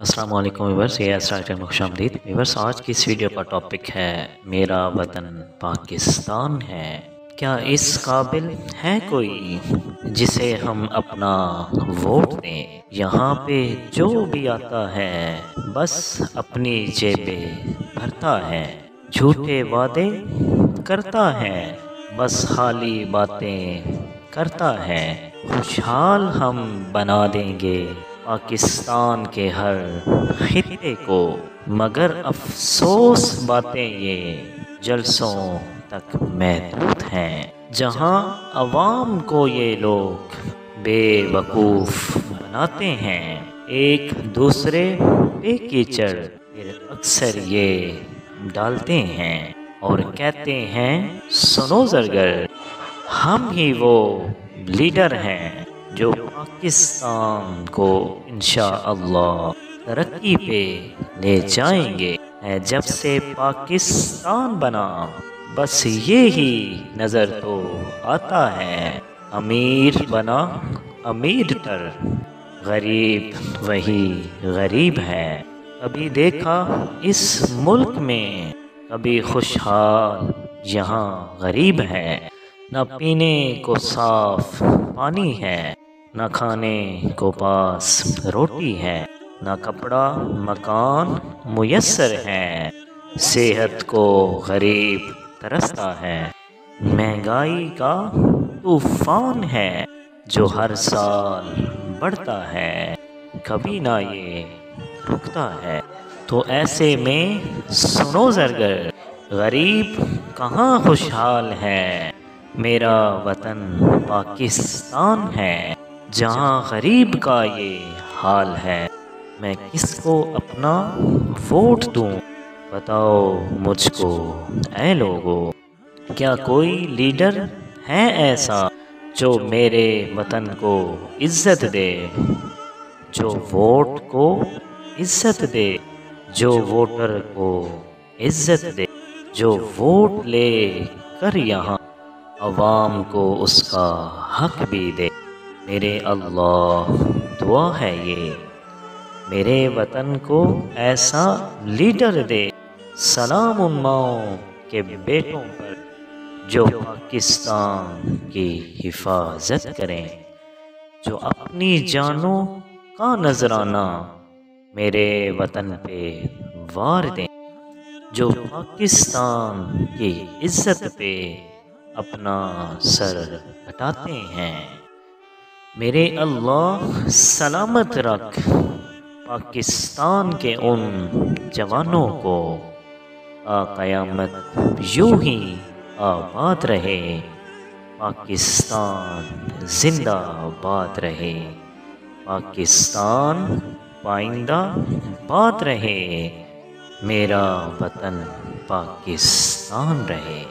السلام علیکم ویورس، یہ اسٹارٹر میں خوش آمدید ویورس۔ آج کی اس ویڈیو کا ٹاپک ہے میرا وطن پاکستان ہے۔ کیا اس قابل ہے کوئی جسے ہم اپنا ووٹ دیں؟ یہاں پہ جو بھی آتا ہے بس اپنی جیبیں بھرتا ہے، جھوٹے وعدے کرتا ہے، بس خالی باتیں کرتا ہے۔ خوشحال ہم بنا دیں گے پاکستان کے ہر خطے کو، مگر افسوس باتیں یہ جلسوں تک محدود ہیں۔ جہاں عوام کو یہ لوگ بے وقوف بناتے ہیں، ایک دوسرے پہ کیچڑ پھر اکثر یہ ڈالتے ہیں اور کہتے ہیں سنو زرگر، ہم ہی وہ لیڈر ہیں جو پاکستان کو انشاءاللہ ترقی پہ لے جائیں گے۔ جب سے پاکستان بنا بس یہی نظر تو آتا ہے، امیر بنا امیر تر، غریب وہی غریب ہے۔ کبھی دیکھا اس ملک میں کبھی خوشحال یہاں غریب ہے، نہ پینے کو صاف پانی ہے، نہ کھانے کو پاس روٹی ہے، نہ کپڑا مکان میسر ہے، صحت کو غریب ترستا ہے۔ مہنگائی کا طوفان ہے جو ہر سال بڑھتا ہے، کبھی نہ یہ رکتا ہے۔ تو ایسے میں سنو زرگر، غریب کہاں خوشحال ہے؟ میرا وطن پاکستان ہے جہاں غریب کا یہ حال ہے۔ میں کس کو اپنا ووٹ دوں بتاؤ مجھ کو اے لوگو؟ کیا کوئی لیڈر ہے ایسا جو میرے وطن کو عزت دے، جو ووٹ کو عزت دے، جو ووٹر کو عزت دے، جو ووٹ لے کر یہاں عوام کو اس کا حق بھی دے؟ میرے اللہ دعا ہے یہ، میرے وطن کو ایسا لیڈر دے۔ سلام ان ماؤں کے بیٹوں پر جو پاکستان کی حفاظت کریں، جو اپنی جانوں کا نذرانہ میرے وطن پہ وار دیں، جو پاکستان کی عزت پہ اپنا سر کٹاتے ہیں۔ میرے اللہ سلامت رکھ پاکستان کے ان جوانوں کو، قیامت یوں ہی آباد رہے، پاکستان زندہ باد رہے، پاکستان پائندہ باد رہے، میرا وطن پاکستان رہے۔